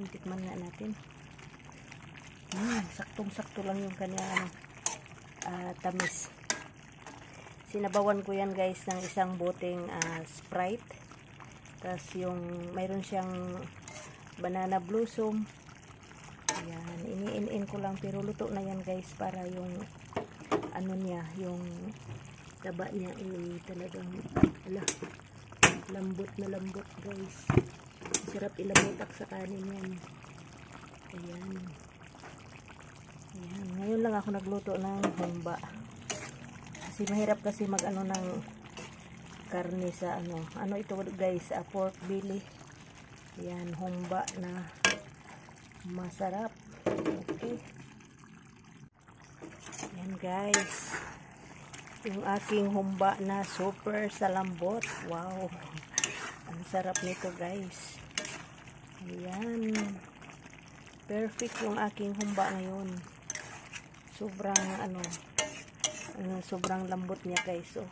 Ayan, tikman nga natin. Saktong-sakto lang yung kanya tamis. Sinabawan ko yan guys ng isang boteng Sprite. Tapos yung mayroon siyang banana blossom. Ayan, iniin ko lang pero luto na yan guys para yung ano niya, yung taba niya talagang lambot na lambot guys. Sarap ilamutak sa kanin yan. Ayan. Ayan. Ngayon lang ako nagluto ng humba. Kasi mahirap kasi mag ng karne sa ano ito guys, pork belly. Ayan, humba na masarap. Okay. Ayan guys. Yung aking humba na super sa lambot. Wow. Ang sarap nito guys. Ayan. Perfect yung aking humba ngayon. Sobrang sobrang lambot niya guys. So,